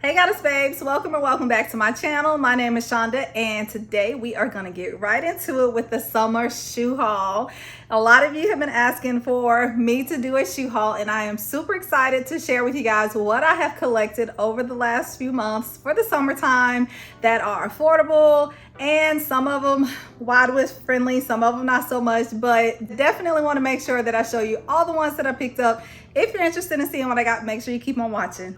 Hey goddess babes, welcome or welcome back to my channel. My name is Shonda and today we are going to get right into it with the summer shoe haul. A lot of you have been asking for me to do a shoe haul and I am super excited to share with you guys what I have collected over the last few months for the summertime that are affordable, and some of them wide width friendly, some of them not so much, but definitely want to make sure that I show you all the ones that I picked up. If you're interested in seeing what I got, make sure you keep on watching.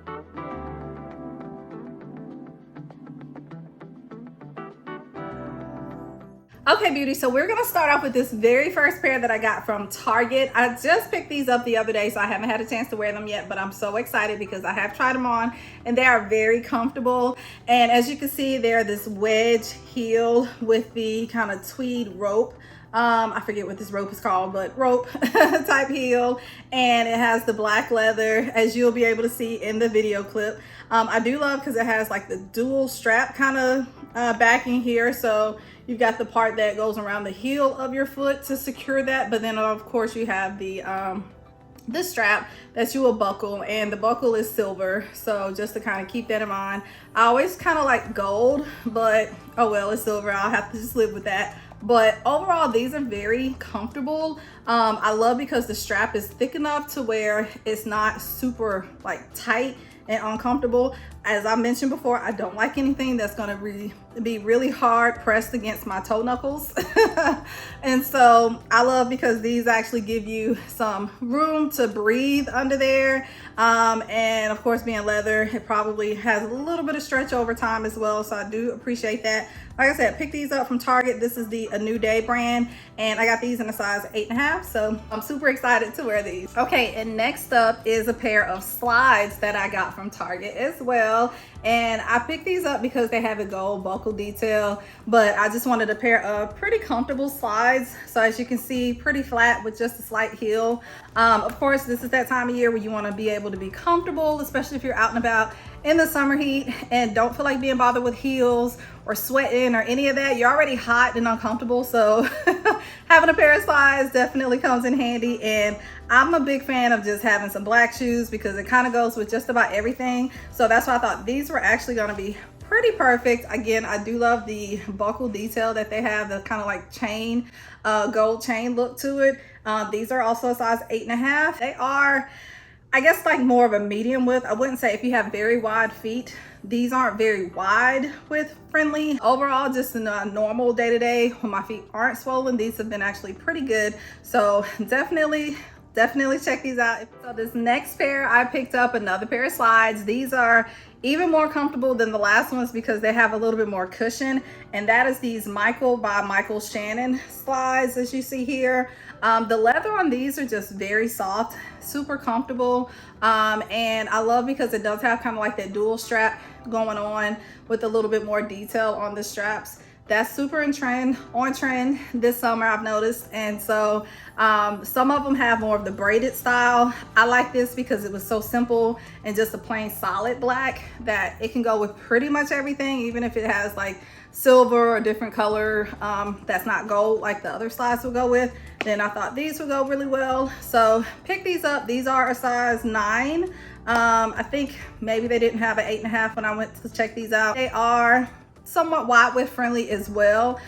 Okay, beauty, so we're gonna start off with this very first pair that I got from Target. I just picked these up the other day, so I haven't had a chance to wear them yet, but I'm so excited because I have tried them on and they are very comfortable. And as you can see, they're this wedge heel with the kind of tweed rope. I forget what this rope is called, but rope type heel, and it has the black leather, as you'll be able to see in the video clip. I do love because it has like the dual strap kind of backing here, so you've got the part that goes around the heel of your foot to secure that, but then of course you have the strap that you will buckle, and the buckle is silver, so just to kind of keep that in mind. I always kind of like gold, but oh well, it's silver, I'll have to just live with that. But overall, these are very comfortable. I love because the strap is thick enough to where it's not super like tight and uncomfortable. As I mentioned before, I don't like anything that's going to be really hard pressed against my toe knuckles. And so I love because these actually give you some room to breathe under there. And of course, being leather, it probably has a little bit of stretch over time as well. So I do appreciate that. Like I said, pick these up from Target. This is the A New Day brand, and I got these in a size 8.5, so I'm super excited to wear these. Okay, and next up is a pair of slides that I got from Target as well. And I picked these up because they have a gold buckle detail, but I just wanted a pair of pretty comfortable slides. So as you can see, pretty flat with just a slight heel. Of course, this is that time of year where you want to be able to be comfortable, especially if you're out and about in the summer heat and don't feel like being bothered with heels or sweating or any of that. You're already hot and uncomfortable, so having a pair of slides definitely comes in handy. And I'm a big fan of just having some black shoes because it kind of goes with just about everything. So that's why I thought these were actually going to be pretty perfect. Again, I do love the buckle detail that they have, the kind of like chain, gold chain look to it. These are also a size 8.5. They are, I guess, like more of a medium width. I wouldn't say if you have very wide feet, these aren't very wide width friendly. Overall, just in a normal day-to-day when my feet aren't swollen, these have been actually pretty good. So definitely check these out. So this next pair, I picked up another pair of slides. These are even more comfortable than the last ones because they have a little bit more cushion, and that is these Michael by Michael Shannon slides, as you see here. The leather on these are just very soft, super comfortable, and I love because it does have kind of like that dual strap going on with a little bit more detail on the straps. That's super on trend this summer, I've noticed. And so some of them have more of the braided style. I like this because it was so simple and just a plain solid black that it can go with pretty much everything, even if it has like silver or different color that's not gold like the other slides will go with. Then I thought these would go really well, so pick these up. These are a size 9. I think maybe they didn't have an 8.5 when I went to check these out. They are somewhat wide width friendly as well.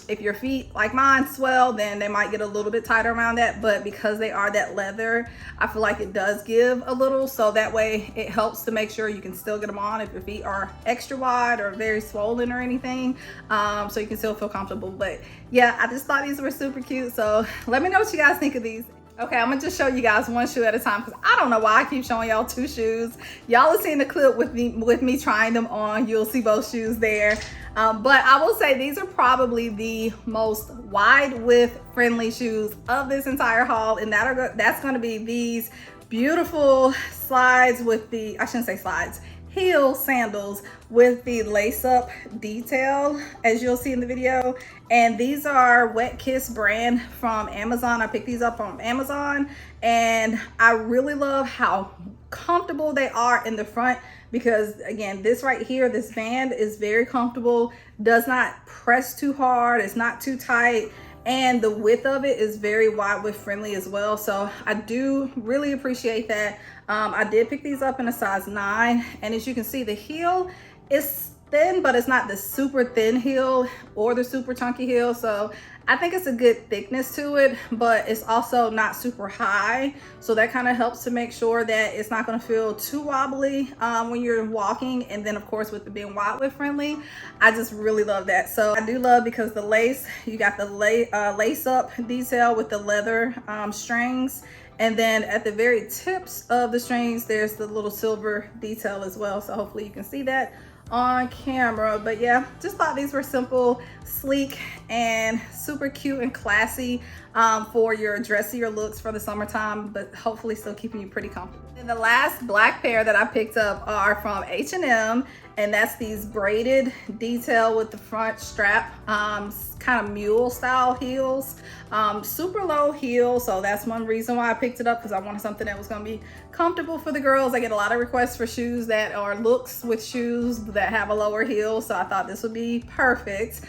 If your feet like mine swell, then they might get a little bit tighter around that, but because they are that leather, I feel like it does give a little, so that way it helps to make sure you can still get them on if your feet are extra wide or very swollen or anything, so you can still feel comfortable. But yeah, I just thought these were super cute, so let me know what you guys think of these. Okay, I'm gonna just show you guys one shoe at a time because I don't know why I keep showing y'all 2 shoes. Y'all have seen the clip with me trying them on. You'll see both shoes there. But I will say these are probably the most wide width friendly shoes of this entire haul, and that's gonna be these beautiful slides with the, I shouldn't say slides, heel sandals with the lace-up detail, as you'll see in the video. And these are Wet Kiss brand from Amazon. I picked these up from Amazon, and I really love how comfortable they are in the front because, again, this right here, this band is very comfortable, does not press too hard, it's not too tight, and the width of it is very wide width friendly as well. So I do really appreciate that. I did pick these up in a size 9, and as you can see, the heel is thin, but it's not the super thin heel or the super chunky heel. So I think it's a good thickness to it, but it's also not super high. So that kind of helps to make sure that it's not going to feel too wobbly when you're walking. And then of course, with it being wide width friendly, I just really love that. So I do love because the lace, you got the lace up detail with the leather strings. And then at the very tips of the strings, there's the little silver detail as well. So hopefully you can see that on camera. But yeah, just thought these were simple, sleek, and super cute and classy for your dressier looks for the summertime, but hopefully still keeping you pretty comfortable. And the last black pair that I picked up are from H&M, and that's these braided detail with the front strap, kind of mule style heels, super low heel. So that's one reason why I picked it up, because I wanted something that was going to be comfortable for the girls. I get a lot of requests for shoes that are looks with shoes that have a lower heel, so I thought this would be perfect.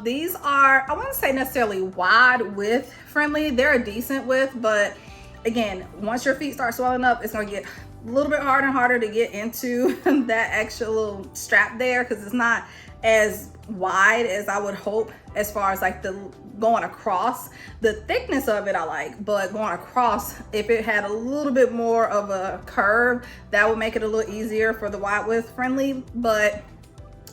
These are, I wouldn't say necessarily wide width friendly, they're a decent width, but again, once your feet start swelling up, it's going to get a little bit harder and harder to get into that extra little strap there, because it's not as wide as I would hope as far as like the going across. The thickness of it I like, but going across, if it had a little bit more of a curve, that would make it a little easier for the wide width friendly. But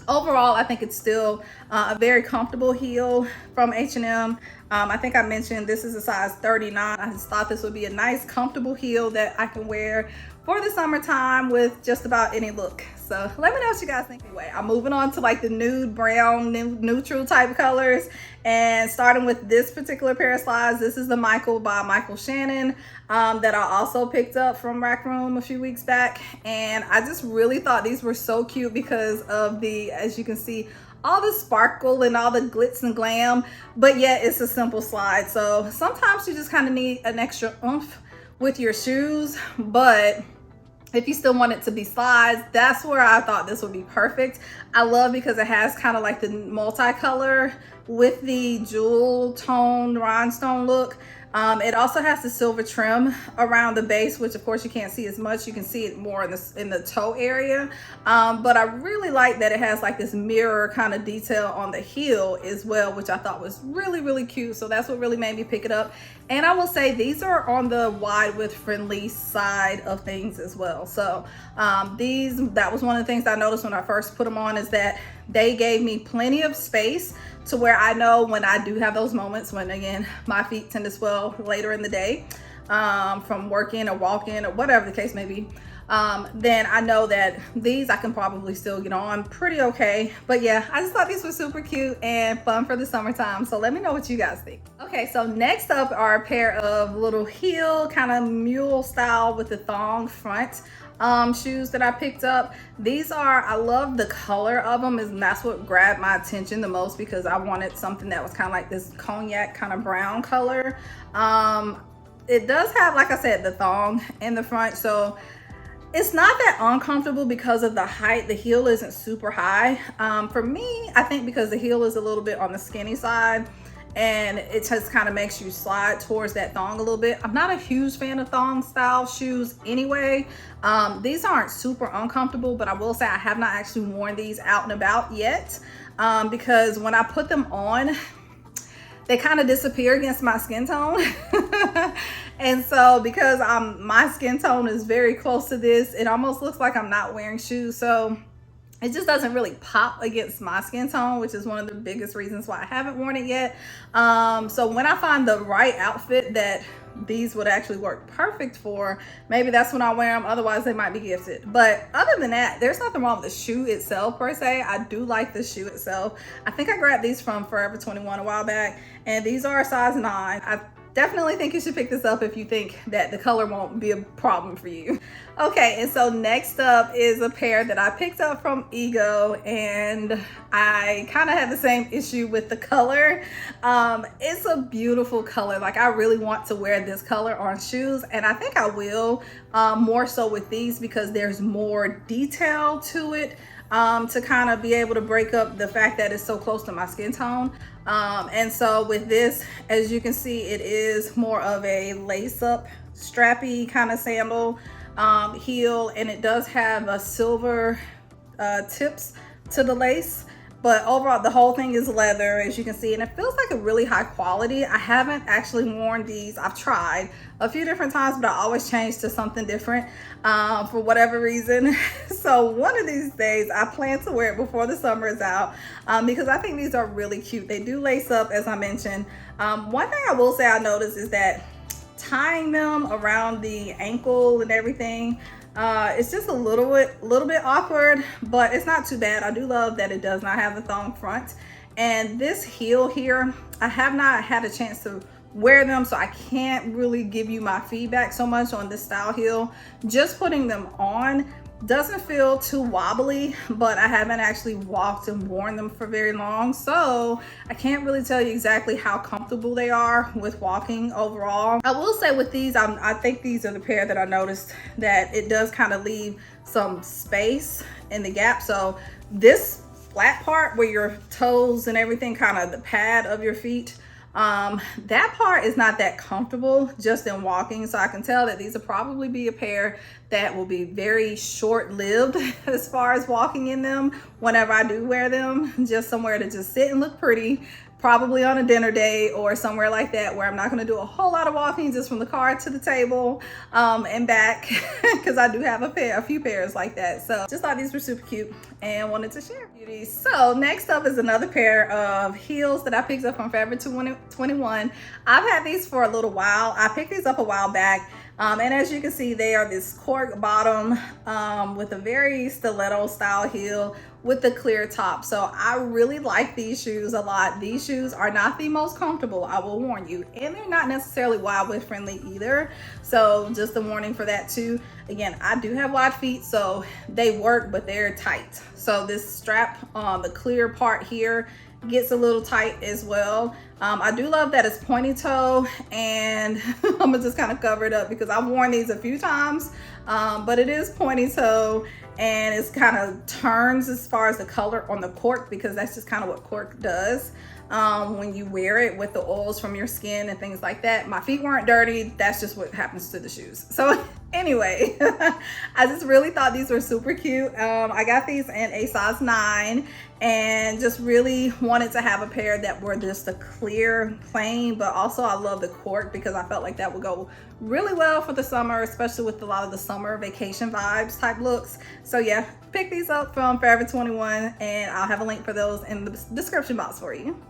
overall, I think it's still a very comfortable heel from H&M. I think I mentioned this is a size 39. I just thought this would be a nice comfortable heel that I can wear for the summertime with just about any look. So let me know what you guys think. Anyway, I'm moving on to like the nude brown, neutral type colors, and starting with this particular pair of slides. This is the Michael by Michael Shannon that I also picked up from Rack Room a few weeks back, and I just really thought these were so cute because of the, as you can see, all the sparkle and all the glitz and glam, but yet it's a simple slide. So sometimes you just kind of need an extra oomph with your shoes, but if you still want it to be slides, that's where I thought this would be perfect. I love because it has kind of like the multicolor with the jewel tone rhinestone look. It also has the silver trim around the base, which of course you can't see as much. You can see it more in the toe area. But I really like that it has like this mirror kind of detail on the heel as well, which I thought was really, really cute. So that's what really made me pick it up. And I will say these are on the wide width friendly side of things as well. So that was one of the things I noticed when I first put them on, is that they gave me plenty of space to where I know when I do have those moments when, again, my feet tend to swell later in the day from working or walking or whatever the case may be, then I know that these I can probably still get on pretty okay. But yeah, I just thought these were super cute and fun for the summertime. So let me know what you guys think. Okay, so next up are a pair of little heel kind of mule style with the thong front shoes that I picked up. These are, I love the color of them, and that's what grabbed my attention the most, because I wanted something that was kind of like this cognac kind of brown color. It does have, like I said, the thong in the front, so it's not that uncomfortable because of the height. The heel isn't super high. For me, I think because the heel is a little bit on the skinny side, and it just kind of makes you slide towards that thong a little bit. I'm not a huge fan of thong style shoes anyway. These aren't super uncomfortable, but I will say I have not actually worn these out and about yet, because when I put them on, they kind of disappear against my skin tone. And so because my skin tone is very close to this, it almost looks like I'm not wearing shoes. So it just doesn't really pop against my skin tone, which is one of the biggest reasons why I haven't worn it yet. So when I find the right outfit that these would actually work perfect for, maybe that's when I wear them. Otherwise they might be gifted. But other than that, there's nothing wrong with the shoe itself per se. I do like the shoe itself. I think I grabbed these from Forever 21 a while back, and these are a size 9. I definitely think you should pick this up if you think that the color won't be a problem for you. Okay, and so next up is a pair that I picked up from Ego, and I kind of had the same issue with the color. It's a beautiful color. Like, I really want to wear this color on shoes, and I think I will, more so with these because there's more detail to it. to kind of be able to break up the fact that it's so close to my skin tone. And so with this, as you can see, it is more of a lace up strappy kind of sandal heel, and it does have a silver tips to the lace. But overall, the whole thing is leather, as you can see, and it feels like a really high quality. I haven't actually worn these. I've tried a few different times, but I always change to something different for whatever reason. So one of these days, I plan to wear it before the summer is out because I think these are really cute. They do lace up, as I mentioned. One thing I will say I noticed is that tying them around the ankle and everything, it's just a little bit awkward, but it's not too bad. I do love that it does not have the thong front. And this heel here, I have not had a chance to wear them, so I can't really give you my feedback so much on this style heel. Just putting them on doesn't feel too wobbly, but I haven't actually walked and worn them for very long, so I can't really tell you exactly how comfortable they are with walking overall. I will say with these, I think these are the pair that I noticed that it does kind of leave some space in the gap. So this flat part where your toes and everything, kind of the pad of your feet, that part is not that comfortable just in walking. So I can tell that these will probably be a pair that will be very short-lived as far as walking in them whenever I do wear them. Just somewhere to just sit and look pretty, probably on a dinner date or somewhere like that where I'm not going to do a whole lot of walking, just from the car to the table and back, because I do have a few pairs like that. So just thought these were super cute and wanted to share beauties. So next up is another pair of heels that I picked up from Forever 21. I've had these for a little while. I picked these up a while back. And as you can see, they are this cork bottom with a very stiletto style heel with the clear top. So I really like these shoes a lot. These shoes are not the most comfortable, I will warn you, and they're not necessarily wide width friendly either. So just a warning for that too. Again, I do have wide feet, so they work, but they're tight. So this strap on the clear part here gets a little tight as well. I do love that it's pointy toe, and I'm gonna just kind of cover it up because I've worn these a few times, but it is pointy toe, and it's kind of turns as far as the color on the cork, because that's just kind of what cork does when you wear it with the oils from your skin and things like that. My feet weren't dirty, that's just what happens to the shoes. So anyway, I just really thought these were super cute. I got these in a size 9 and just really wanted to have a pair that were just a clear plain, but also I love the cork because I felt like that would go really well for the summer, especially with a lot of the summer vacation vibes type looks. So yeah, pick these up from Forever 21, and I'll have a link for those in the description box for you.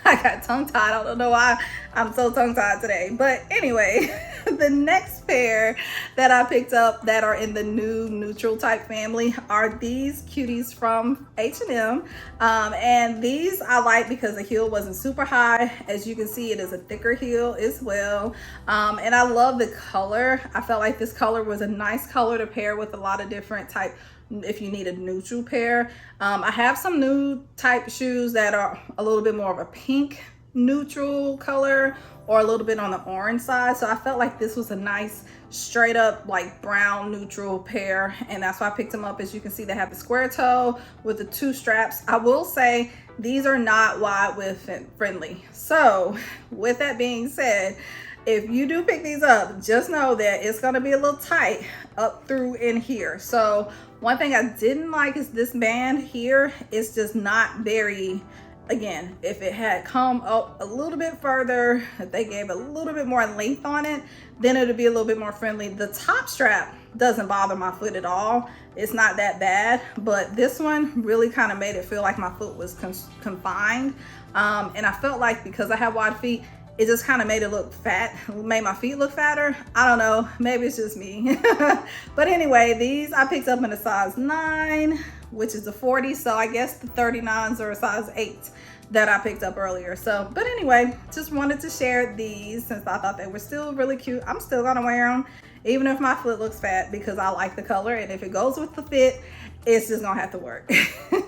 I got tongue-tied. I don't know why I'm so tongue-tied today. But anyway, the next pair that I picked up that are in the nude neutral type family are these cuties from H&M. And these I like because the heel wasn't super high. As you can see, it is a thicker heel as well. And I love the color. I felt like this color was a nice color to pair with a lot of different type if you need a neutral pair. I have some nude type shoes that are a little bit more of a pink neutral color or a little bit on the orange side. So I felt like this was a nice straight up like brown neutral pair, and that's why I picked them up. As you can see, they have the square toe with the 2 straps. I will say these are not wide width friendly. So with that being said, if you do pick these up, just know that it's going to be a little tight up through in here. So one thing I didn't like is this band here. It's just not very, again, if it had come up a little bit further, if they gave a little bit more length on it, then it would be a little bit more friendly. The top strap doesn't bother my foot at all. It's not that bad, but this one really kind of made it feel like my foot was confined. And I felt like because I have wide feet, it just kind of made it look fat, made my feet look fatter. I don't know, maybe it's just me. But anyway, these I picked up in a size 9, which is a 40. So I guess the 39s are a size 8 that I picked up earlier. So, but anyway, just wanted to share these since I thought they were still really cute. I'm still gonna wear them, even if my foot looks fat, because I like the color. And if it goes with the fit, it's just gonna have to work.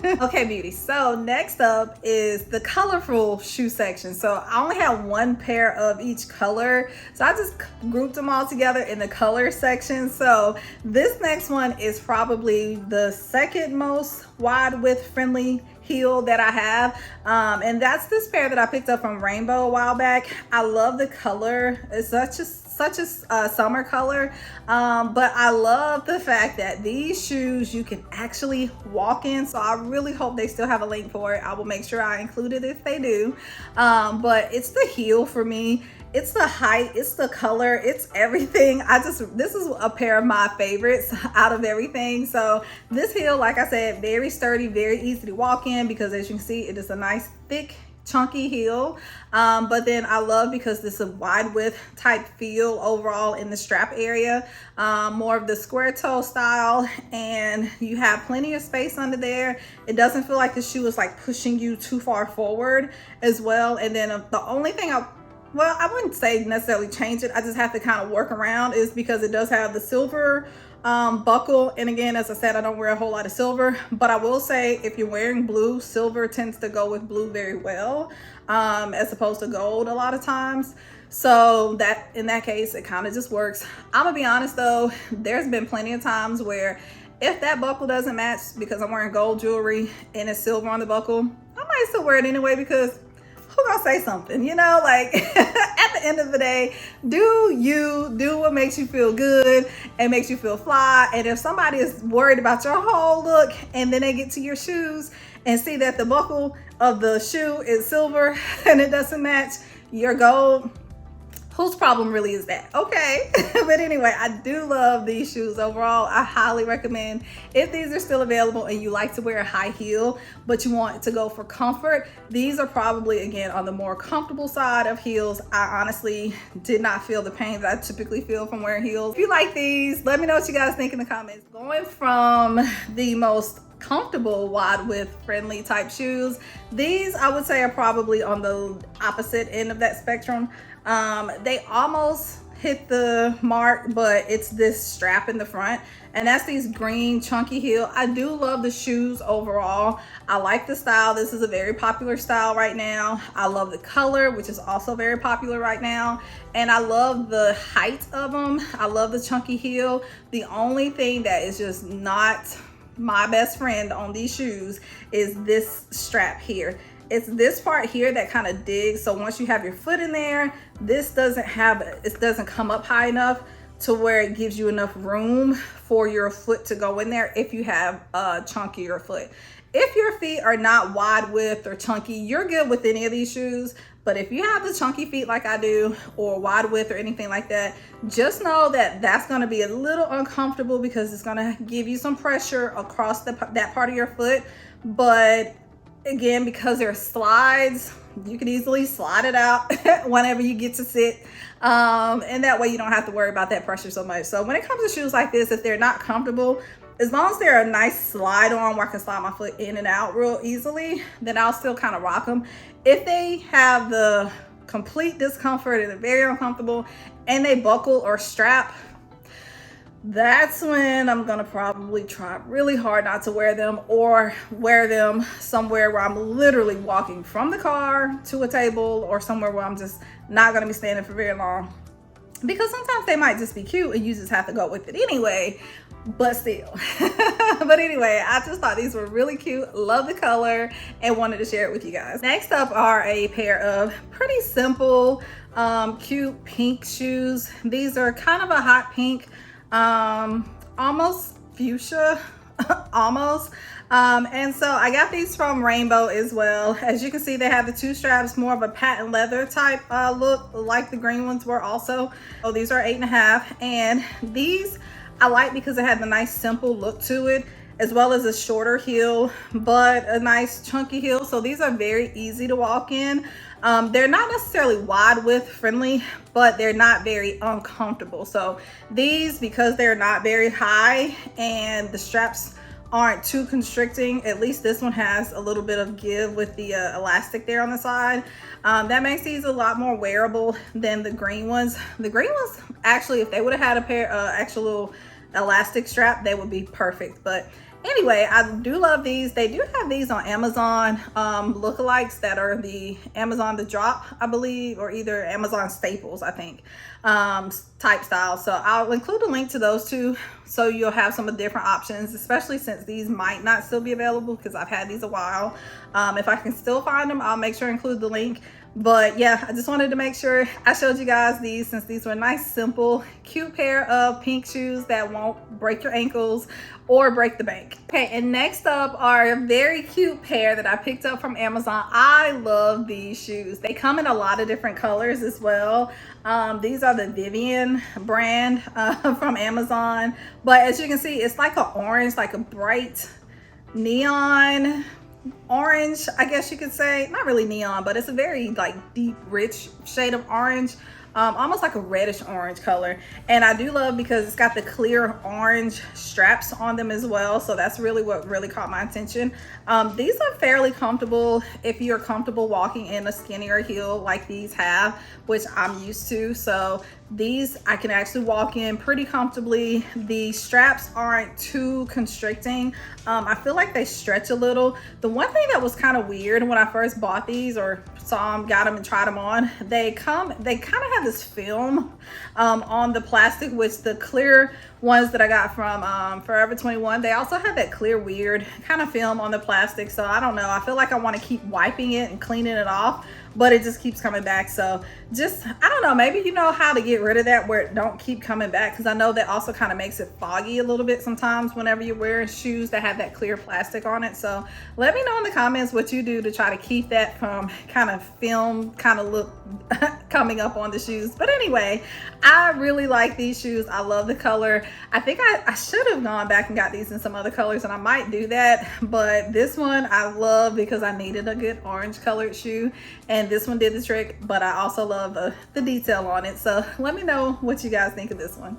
Okay, beauty. So next up is the colorful shoe section. So I only have one pair of each color. So I just grouped them all together in the color section. So this next one is probably the second most wide width friendly heel that I have. And that's this pair that I picked up from Rainbow a while back. I love the color. It's such a summer color, but I love the fact that these shoes you can actually walk in. So I really hope they still have a link for it. I will make sure I include it if they do. But it's the heel for me. It's the height, it's the color, it's everything. This is a pair of my favorites out of everything. So this heel, like I said, very sturdy, very easy to walk in, because as you can see, it is a nice thick chunky heel. But then I love, because this is a wide width type feel overall in the strap area, more of the square toe style, and you have plenty of space under there. It doesn't feel like the shoe is like pushing you too far forward as well. And then the only thing I wouldn't say necessarily change it, I just have to kind of work around, is because it does have the silver buckle. And again, as I said, I don't wear a whole lot of silver, but I will say if you're wearing blue, silver tends to go with blue very well, as opposed to gold a lot of times. So that in that case, it kind of just works. I'm gonna be honest though, there's been plenty of times where if that buckle doesn't match, because I'm wearing gold jewelry and it's silver on the buckle, I might still wear it anyway, because who gonna say something, you know? Like at the end of the day, do what makes you feel good and makes you feel fly. And if somebody is worried about your whole look and then they get to your shoes and see that the buckle of the shoe is silver and it doesn't match your gold, whose problem really is that? Okay. But anyway, I do love these shoes overall. I highly recommend, if these are still available and you like to wear a high heel but you want to go for comfort, these are probably, again, on the more comfortable side of heels. I honestly did not feel the pain that I typically feel from wearing heels. If you like these, let me know what you guys think in the comments. Going from the most comfortable wide width friendly type shoes, these I would say are probably on the opposite end of that spectrum. They almost hit the mark, but it's this strap in the front, and that's these green chunky heel. I do love the shoes overall. I like the style. This is a very popular style right now. I love the color, which is also very popular right now, and I love the height of them. I love the chunky heel. The only thing that is just not my best friend on these shoes is this strap here. It's this part here that kind of digs. So once you have your foot in there, this doesn't come up high enough to where it gives you enough room for your foot to go in there if you have a chunkier foot. If your feet are not wide width or chunky, you're good with any of these shoes. But if you have the chunky feet like I do, or wide width or anything like that, just know that that's going to be a little uncomfortable, because it's going to give you some pressure across that part of your foot. But again, because there are slides, you can easily slide it out whenever you get to sit, and that way you don't have to worry about that pressure so much. So when it comes to shoes like this, if they're not comfortable, as long as they're a nice slide on where I can slide my foot in and out real easily, then I'll still kind of rock them. If they have the complete discomfort and they're very uncomfortable and they buckle or strap, that's when I'm gonna probably try really hard not to wear them, or wear them somewhere where I'm literally walking from the car to a table, or somewhere where I'm just not gonna be standing for very long, because sometimes they might just be cute and you just have to go with it anyway, but still. But anyway, I just thought these were really cute, love the color, and wanted to share it with you guys. Next up are a pair of pretty simple cute pink shoes. These are kind of a hot pink, almost fuchsia, almost. And so I got these from Rainbow as well. As you can see, they have the two straps, more of a patent leather type look, like the green ones were also. So these are 8.5, and these I like because it had the nice simple look to it, as well as a shorter heel, but a nice chunky heel. So these are very easy to walk in. They're not necessarily wide width friendly, but they're not very uncomfortable. So these, because they're not very high and the straps aren't too constricting, at least this one has a little bit of give with the elastic there on the side. That makes these a lot more wearable than the green ones. The green ones, actually, if they would have had a pair actual little elastic strap, they would be perfect. But Anyway, I do love these. They do have these on Amazon lookalikes that are the Amazon the drop, I believe, or either Amazon staples, I think, type style. So I'll include a link to those two so you'll have some of the different options, especially since these might not still be available because I've had these a while. If I can still find them, I'll make sure to include the link. But yeah, I just wanted to make sure I showed you guys these, since these were a nice, simple, cute pair of pink shoes that won't break your ankles or break the bank. Okay, and next up are a very cute pair that I picked up from Amazon. I love these shoes. They come in a lot of different colors as well. These are the Vivian brand from Amazon. But as you can see, it's like an orange, like a bright neon orange, I guess you could say. Not really neon, but it's a very like deep, rich shade of orange. Almost like a reddish orange color. And I do love because it's got the clear orange straps on them as well. So that's really what really caught my attention. These are fairly comfortable if you're comfortable walking in a skinnier heel like these have, which I'm used to. So these I can actually walk in pretty comfortably. The straps aren't too constricting. I feel like they stretch a little. The one thing that was kind of weird when I first bought these or saw them, got them and tried them on, they kind of have this film on the plastic, which the clear ones that I got from Forever 21, they also have that clear weird kind of film on the plastic. So I don't know, I feel like I want to keep wiping it and cleaning it off, but it just keeps coming back. So just, I don't know, maybe you know how to get rid of that where it don't keep coming back, because I know that also kind of makes it foggy a little bit sometimes whenever you're wearing shoes that have that clear plastic on it. So let me know in the comments what you do to try to keep that from kind of film kind of look coming up on the shoes. But anyway, I really like these shoes. I love the color. I think I should have gone back and got these in some other colors, and I might do that, but this one I love because I needed a good orange colored shoe, and this one did the trick. But I also love the detail on it. So let me know what you guys think of this one.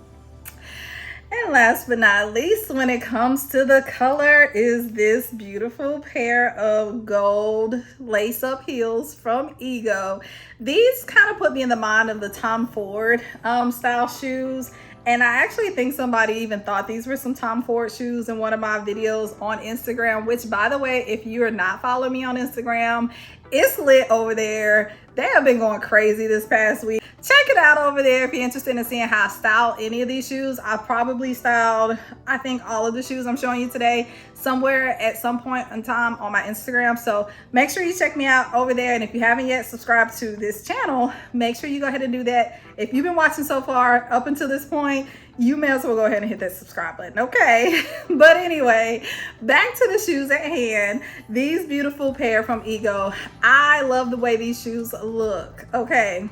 And last but not least, when it comes to the color, is this beautiful pair of gold lace-up heels from Ego. These kind of put me in the mind of the Tom Ford style shoes. And I actually think somebody even thought these were some Tom Ford shoes in one of my videos on Instagram, which, by the way, if you are not following me on Instagram, it's lit over there. They have been going crazy this past week. Check it out over there if you're interested in seeing how I style any of these shoes. I probably styled, I think, all of the shoes I'm showing you today somewhere at some point in time on my Instagram. So make sure you check me out over there. And if you haven't yet subscribed to this channel, make sure you go ahead and do that. If you've been watching so far up until this point, you may as well go ahead and hit that subscribe button, okay? But anyway, back to the shoes at hand. These beautiful pair from Ego. I love the way these shoes look, okay?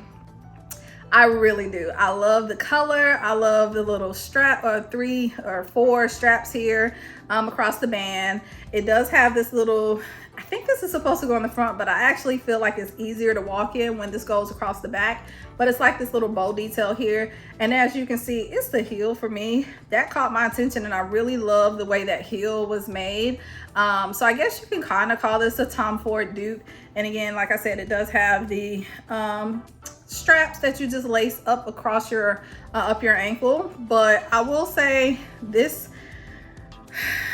I really do. I love the color. I love the little strap, or 3 or 4 straps here across the band. It does have this little, I think this is supposed to go in the front, but I actually feel like it's easier to walk in when this goes across the back. But it's like this little bow detail here. And as you can see, it's the heel for me. That caught my attention, and I really love the way that heel was made. So I guess you can kind of call this a Tom Ford dupe. And again, like I said, it does have the straps that you just lace up across your up your ankle. But I will say this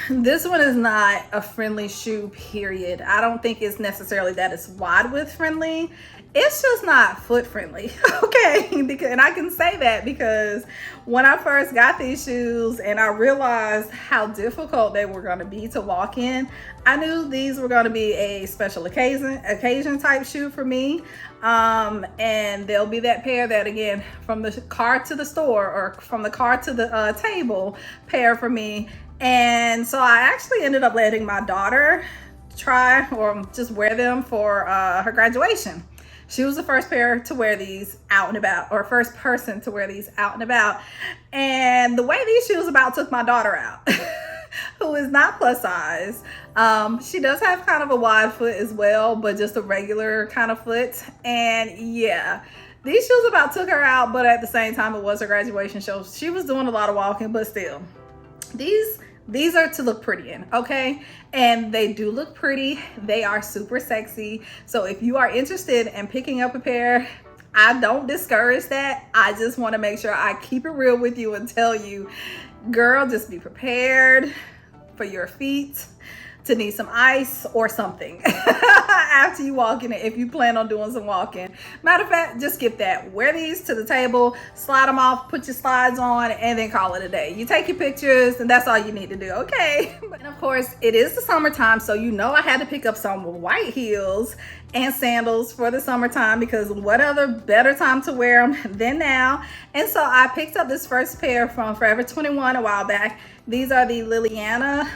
one is not a friendly shoe, period. I don't think it's necessarily that it's wide width friendly. It's just not foot friendly, okay? And I can say that because when I first got these shoes and I realized how difficult they were going to be to walk in, I knew these were going to be a special occasion type shoe for me. And they'll be that pair that, again, from the car to the store or from the car to the table pair for me. And so I actually ended up letting my daughter try or just wear them for her graduation. She was the first pair to wear these out and about, or first person to wear these out and about. And the way these shoes about took my daughter out, who is not plus size. She does have kind of a wide foot as well, but just a regular kind of foot. And yeah, these shoes about took her out, but at the same time, it was her graduation show. She was doing a lot of walking, but still, these are to look pretty in, okay? And they do look pretty. They are super sexy. So if you are interested in picking up a pair, I don't discourage that. I just want to make sure I keep it real with you and tell you, girl, just be prepared for your feet to need some ice or something after you walk in it, if you plan on doing some walking. Matter of fact, just skip that. Wear these to the table, slide them off, put your slides on, and then call it a day. You take your pictures, and that's all you need to do, okay? And of course, it is the summertime, so you know I had to pick up some white heels and sandals for the summertime, because what other better time to wear them than now? And so I picked up this first pair from Forever 21 a while back. These are the Liliana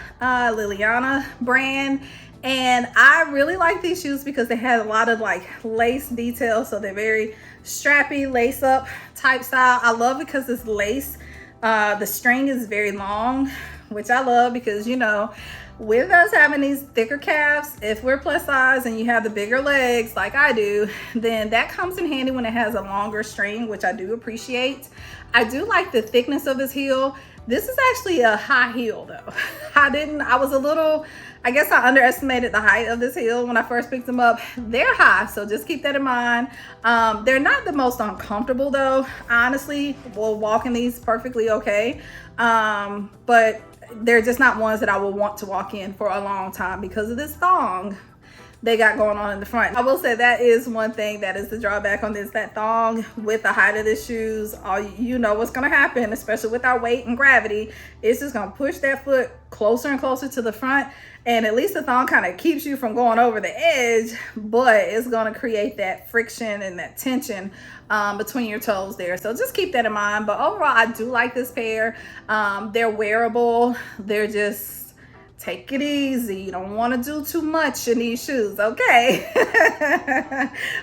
brand, and I really like these shoes because they had a lot of like lace details, so they're very strappy, lace up type style. I love it because this lace, the string is very long, which I love because, you know, with us having these thicker calves, if we're plus size and you have the bigger legs like I do, then that comes in handy when it has a longer string, which I do appreciate. I do like the thickness of this heel. This is actually a high heel though. I guess I underestimated the height of this heel when I first picked them up. They're high, so just keep that in mind. They're not the most uncomfortable though. Honestly, we'll walk in these perfectly okay. But they're just not ones that I will want to walk in for a long time because of this thong they got going on in the front. I will say that is one thing that is the drawback on this, that thong. With the height of the shoes, you know what's gonna happen, especially with our weight and gravity. It's just gonna push that foot closer and closer to the front, and at least the thong kind of keeps you from going over the edge, but it's gonna create that friction and that tension between your toes there. So just keep that in mind. But overall, I do like this pair. They're wearable. They're just, take it easy. You don't want to do too much in these shoes, okay?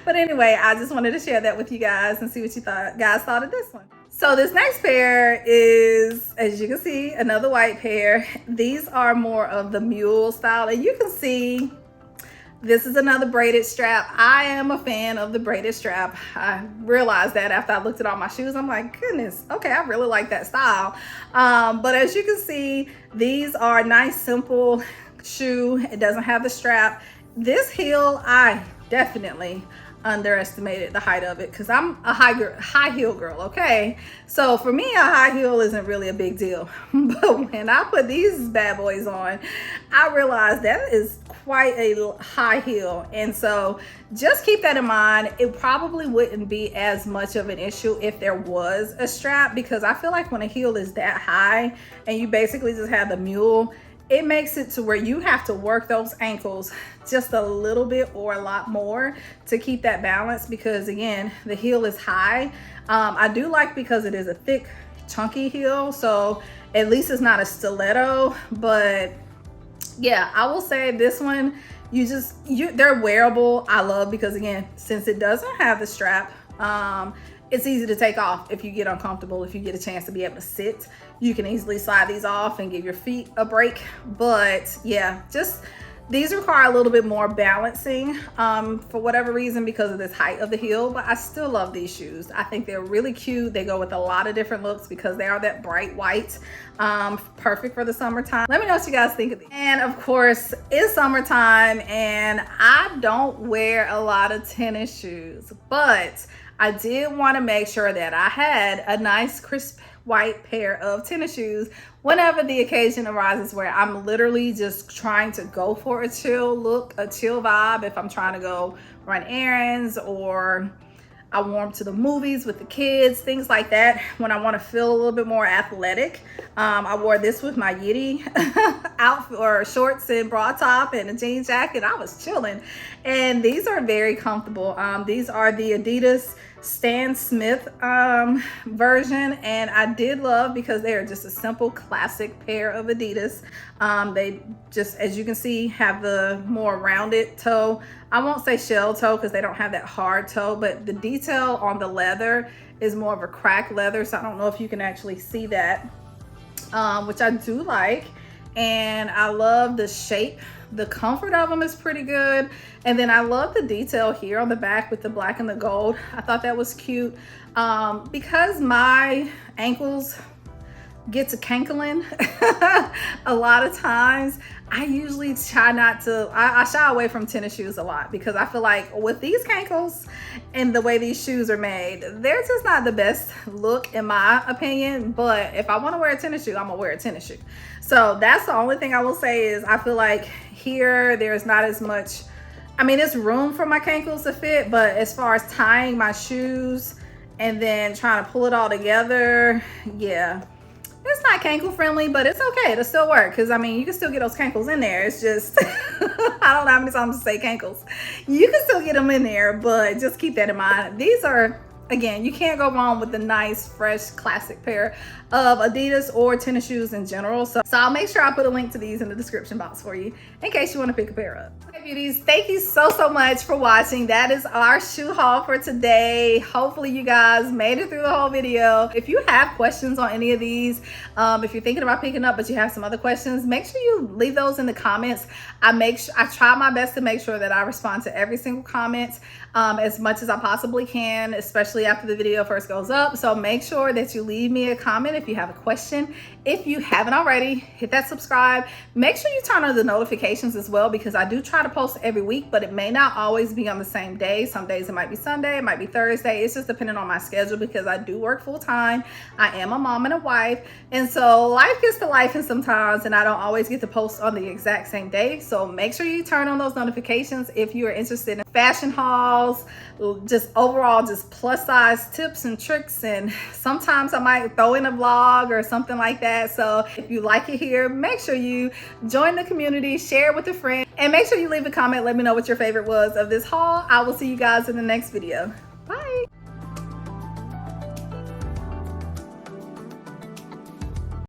But anyway, I just wanted to share that with you guys and see what you guys thought of this one. So this next pair is, as you can see, another white pair. These are more of the mule style, and you can see this is another braided strap. I am a fan of the braided strap. I realized that after I looked at all my shoes. I'm like, goodness, okay, I really like that style. But as you can see, these are nice, simple shoe. It doesn't have the strap. This heel, I definitely underestimated the height of it because I'm a high heel girl, okay? So for me, a high heel isn't really a big deal. But when I put these bad boys on, I realized that is quite a high heel. And so just keep that in mind. It probably wouldn't be as much of an issue if there was a strap, because I feel like when a heel is that high and you basically just have the mule, it makes it to where you have to work those ankles just a little bit or a lot more to keep that balance, because again, the heel is high. I do like, because it is a thick, chunky heel, so at least it's not a stiletto. But yeah, I will say this one, they're wearable. I love, because again, since it doesn't have the strap, it's easy to take off if you get uncomfortable. If you get a chance to be able to sit, you can easily slide these off and give your feet a break. But yeah, just these require a little bit more balancing for whatever reason, because of this height of the heel. But I still love these shoes. I think they're really cute. They go with a lot of different looks because they are that bright white, perfect for the summertime. Let me know what you guys think of these. And of course, it's summertime and I don't wear a lot of tennis shoes, but I did want to make sure that I had a nice crisp white pair of tennis shoes whenever the occasion arises where I'm literally just trying to go for a chill look, a chill vibe. If I'm trying to go run errands, or I warm to the movies with the kids, things like that. When I want to feel a little bit more athletic, I wore this with my Yeti outfit, or shorts and bra top and a jean jacket. I was chilling, and these are very comfortable. These are the Adidas Stan Smith version, and I did love, because they are just a simple classic pair of Adidas. They just, as you can see, have the more rounded toe. I won't say shell toe because they don't have that hard toe, but the detail on the leather is more of a cracked leather, so I don't know if you can actually see that, which I do like. And I love the shape. The comfort of them is pretty good. And then I love the detail here on the back with the black and the gold. I thought that was cute. Because my ankles, get to cankling a lot of times, I usually try not to, I shy away from tennis shoes a lot because I feel like with these cankles and the way these shoes are made, they're just not the best look in my opinion. But if I want to wear a tennis shoe, I'm gonna wear a tennis shoe. So that's the only thing I will say is I feel like here there's not as much, I mean, there's room for my cankles to fit, but as far as tying my shoes and then trying to pull it all together, yeah. It's not cankle friendly, but it's okay. It'll still work because, I mean, you can still get those cankles in there. It's just, I don't know how many times to say cankles. You can still get them in there, but just keep that in mind. These are, again, you can't go wrong with the nice, fresh, classic pair of Adidas or tennis shoes in general. So I'll make sure I put a link to these in the description box for you in case you want to pick a pair up. Okay, beauties, thank you so much for watching. That is our shoe haul for today. Hopefully you guys made it through the whole video. If you have questions on any of these, if you're thinking about picking up but you have some other questions, make sure you leave those in the comments. I try my best to make sure that I respond to every single comment as much as I possibly can, especially after the video first goes up. So make sure that you leave me a comment if you have a question. If you haven't already, hit that subscribe. Make sure you turn on the notifications as well because I do try to post every week, but it may not always be on the same day. Some days it might be Sunday, it might be Thursday. It's just depending on my schedule because I do work full time. I am a mom and a wife, and so life gets to life and sometimes, and I don't always get to post on the exact same day. So make sure you turn on those notifications if you are interested in fashion hauls, just overall just plus size tips and tricks, and sometimes I might throw in a vlog or something like that. So if you like it here, make sure you join the community, share it with a friend, and make sure you leave a comment. Let me know what your favorite was of this haul. I will see you guys in the next video.